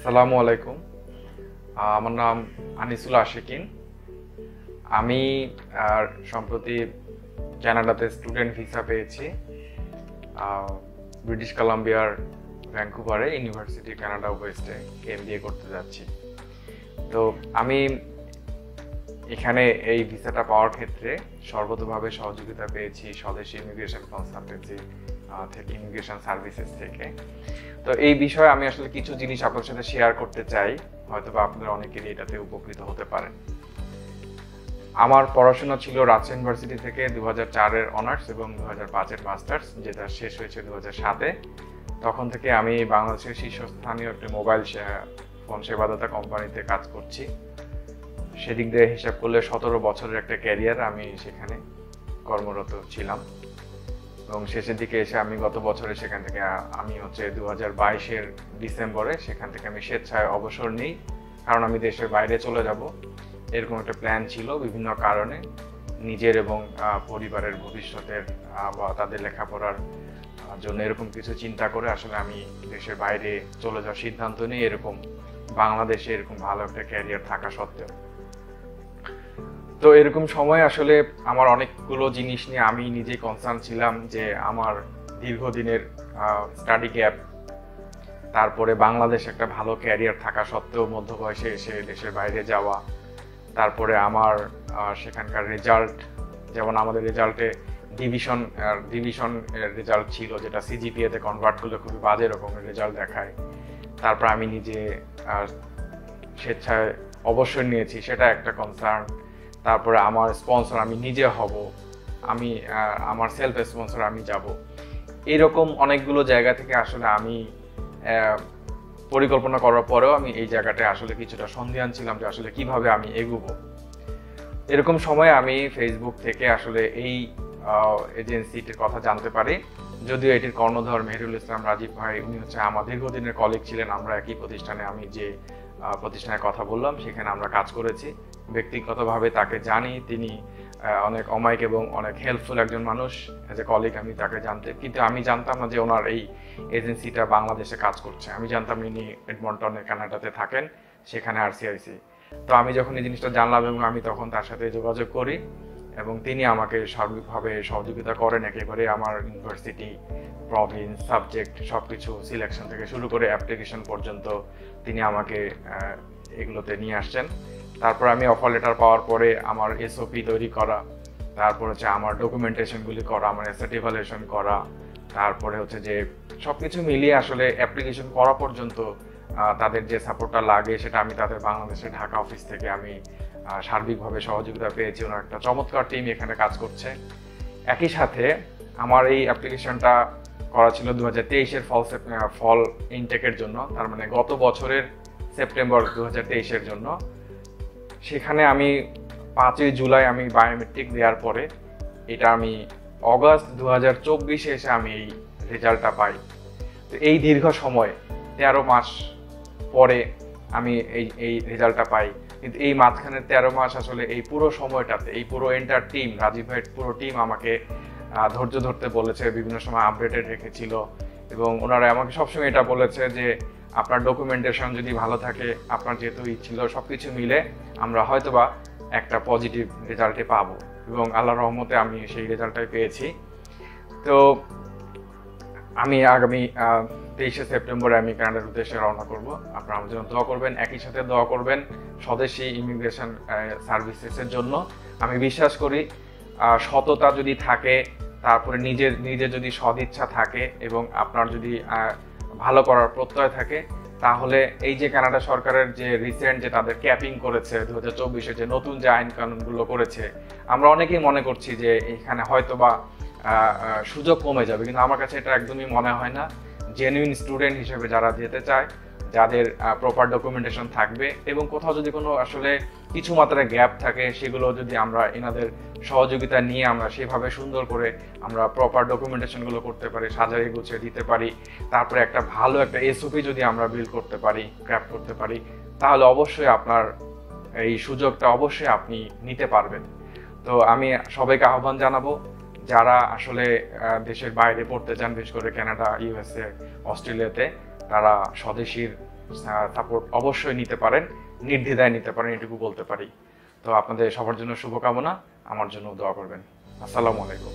আসসালামু আলাইকুম। আমার নাম আনিসুল আশিকিন। আমি সম্প্রতি কানাডাতে স্টুডেন্ট ভিসা পেয়েছি। ব্রিটিশ কলাম্বিয়ার ভ্যাঙ্কুভারে ইউনিভার্সিটি কানাডা ওয়েস্টে এমবিএ করতে যাচ্ছি। তো আমি এখানে এই ভিসাটা পাওয়ার ক্ষেত্রে সর্বতোভাবে সহযোগিতা পেয়েছি স্বদেশী ইমিগ্রেশন কনসালটেন্সি থেকে, ইমিগ্রেশন সার্ভিসেস থেকে। তো এই বিষয়ে আমি আসলে কিছু জিনিস আপনার সাথে শেয়ার করতে চাই, হয়তো বা আপনারা অনেকেরই এটাতে উপকৃত হতে পারেন। আমার পড়াশোনা ছিল রাজশাহী ইউনিভার্সিটি থেকে 2004-এর অনার্স এবং 2005-এর মাস্টার্স, যেটা শেষ হয়েছে 2007-এ। তখন থেকে আমি বাংলাদেশের শীর্ষস্থানীয় একটি মোবাইল ফোন সেবাদাতা কোম্পানিতে কাজ করছি। সেদিক দিয়ে হিসাব করলে 17 বছরের একটা ক্যারিয়ার আমি সেখানে কর্মরত ছিলাম এবং শেষের দিকে এসে আমি গত বছরে সেখান থেকে আমি 2022-এর ডিসেম্বরে সেখান থেকে আমি স্বেচ্ছায় অবসর নিই, কারণ আমি দেশের বাইরে চলে যাব এরকম একটা প্ল্যান ছিল। বিভিন্ন কারণে নিজের এবং পরিবারের ভবিষ্যতের বা তাদের লেখাপড়ার জন্য এরকম কিছু চিন্তা করে আসলে আমি দেশের বাইরে চলে যাওয়ার সিদ্ধান্ত নিই, এরকম বাংলাদেশে এরকম ভালো একটা ক্যারিয়ার থাকা সত্ত্বেও। তো এরকম সময় আসলে আমার অনেকগুলো জিনিস নিয়ে আমি নিজেই কনসার্ন ছিলাম, যে আমার দীর্ঘদিনের স্টাডি গ্যাপ, তারপরে বাংলাদেশে একটা ভালো ক্যারিয়ার থাকা সত্ত্বেও মধ্য বয়সে এসে দেশের বাইরে যাওয়া, তারপরে আমার সেখানকার রেজাল্ট, যেমন আমাদের রেজাল্টে ডিভিশন রেজাল্ট ছিল, যেটা সিজিপিএতে কনভার্ট করলে খুবই বাজে রকমের রেজাল্ট দেখায়। তারপর আমি নিজে স্বেচ্ছায় অবসর নিয়েছি, সেটা একটা কনসার্ন। তারপরে আমার স্পন্সর আমি নিজে হব, আমি আমার সেলফ স্পন্সর আমি যাব। এরকম অনেকগুলো জায়গা থেকে আসলে আমি পরিকল্পনা করার পরেও আমি এই জায়গাটায় আসলে কিছুটা সন্দিহান ছিলাম যে আসলে কিভাবে আমি এগোবো। এরকম সময় আমি ফেসবুক থেকে আসলে এই এজেন্সিটির কথা জানতে পারি। যদিও এটির কর্ণধার মেহেরুল ইসলাম রাজীব ভাই, উনি আমার দীর্ঘদিনের কলিগ ছিলেন। আমরা একই প্রতিষ্ঠানে, আমি যে প্রতিষ্ঠানের কথা বললাম সেখানে আমরা কাজ করেছি। ব্যক্তিগতভাবে তাকে জানি, তিনি অনেক অমায়িক এবং অনেক হেল্পফুল একজন মানুষ। এজ এ কলিগ আমি তাকে জানতাম, কিন্তু আমি জানতাম না যে ওনার এই এজেন্সিটা বাংলাদেশে কাজ করছে। আমি জানতাম ইনি এডমন্টনে কানাডাতে থাকেন, সেখানে আরসিআইসি। তো আমি যখন এই জিনিসটা জানলাম এবং আমি তখন তার সাথে যোগাযোগ করি এবং তিনি আমাকে সার্বিকভাবে সহযোগিতা করেন। একেবারে আমার ইউনিভার্সিটি, প্রভিন্স, সাবজেক্ট সবকিছু সিলেকশন থেকে শুরু করে অ্যাপ্লিকেশন পর্যন্ত তিনি আমাকে এগুলোতে নিয়ে আসছেন। তারপর আমি অফার লেটার পাওয়ার পরে আমার এসওপি তৈরি করা, তারপর আমার ডকুমেন্টেশনগুলি করা, আমার অ্যাসেট ইভালুয়েশন করা, তারপরে যে সবকিছু মিলিয়ে আসলে অ্যাপ্লিকেশন করা পর্যন্ত তাদের যে সাপোর্টটা লাগে সেটা আমি তাদের বাংলাদেশের ঢাকা অফিস থেকে আমি সার্বিকভাবে সহযোগিতা পেয়েছি। ওনার একটা চমৎকার টিম এখানে কাজ করছে। একই সাথে আমার এই অ্যাপ্লিকেশনটা করা ছিল 2023-এর ফল ইনটেকের জন্য, তার মানে গত বছরের সেপ্টেম্বর 2023-এর জন্য। সেখানে আমি 5ই জুলাই আমি বায়োমেট্রিক দেওয়ার পরে এটা আমি অগাস্ট 2024-এ এসে আমি এই রেজাল্টটা পাই। তো এই দীর্ঘ সময় 13 মাস পরে আমি এই রেজাল্টটা পাই। কিন্তু এই মাঝখানে 13 মাস আসলে এই পুরো সময়টাতে এই পুরো এন্টার টিম, রাজীব ভাইয়ের পুরো টিম আমাকে ধৈর্য ধরতে বলেছে, বিভিন্ন সময় আপডেটেড রেখেছিল এবং ওনারা আমাকে সবসময় এটা বলেছে যে আপনার ডকুমেন্টেশন যদি ভালো থাকে, আপনার যেহেতু ছিল সবকিছু মিলে আমরা হয়তোবা একটা পজিটিভ রেজাল্টে পাবো, এবং আল্লাহর রহমতে আমি সেই রেজাল্টটাই পেয়েছি। তো আমি আগামী 23শে সেপ্টেম্বরে আমি কানাডার উদ্দেশ্যে রওনা করব। আপনারা আমার জন্য দোয়া করবেন, একই সাথে দোয়া করবেন স্বদেশী ইমিগ্রেশন সার্ভিসেসের জন্য। আমি বিশ্বাস করি সততা যদি থাকে, তারপরে নিজের যদি সদিচ্ছা থাকে এবং আপনার যদি ভালো করার প্রত্যয় থাকে, তাহলে এই যে কানাডা সরকারের যে রিসেন্ট যে তাদের ক্যাপিং করেছে 2024-এ, যে নতুন যে আইন কানুনগুলো করেছে, আমরা অনেকেই মনে করছি যে এখানে হয়তোবা সুযোগ কমে যাবে, কিন্তু আমার কাছে এটা একদমই মনে হয় না। জেনুইন স্টুডেন্ট হিসেবে যারা যেতে চায়, যাদের প্রপার ডকুমেন্টেশন থাকবে এবং কোথাও যদি কোনো আসলে কিছু মাত্রায় গ্যাপ থাকে, সেগুলো যদি আমরা এনাদের সহযোগিতা নিয়ে আমরা সেভাবে সুন্দর করে আমরা প্রপার ডকুমেন্টেশনগুলো করতে পারি, সাজাই গুছিয়ে দিতে পারি, তারপরে একটা ভালো একটা এসওপি যদি আমরা বিল্ড করতে পারি, ক্র্যাফট করতে পারি, তাহলে অবশ্যই আপনার এই সুযোগটা অবশ্যই আপনি নিতে পারবেন। তো আমি সবাইকে আহ্বান জানাবো, যারা আসলে দেশের বাইরে পড়তে চান, বিশেষ করে কানাডা, ইউএসএ, অস্ট্রেলিয়াতে, তারা স্বদেশীর সাপোর্ট অবশ্যই নিতে পারেন, নির্দ্বিধায় নিতে পারেন, এটুকু বলতে পারি। তো আপনাদের সবার জন্য শুভকামনা, আমার জন্য দোয়া করবেন। আসসালামু আলাইকুম।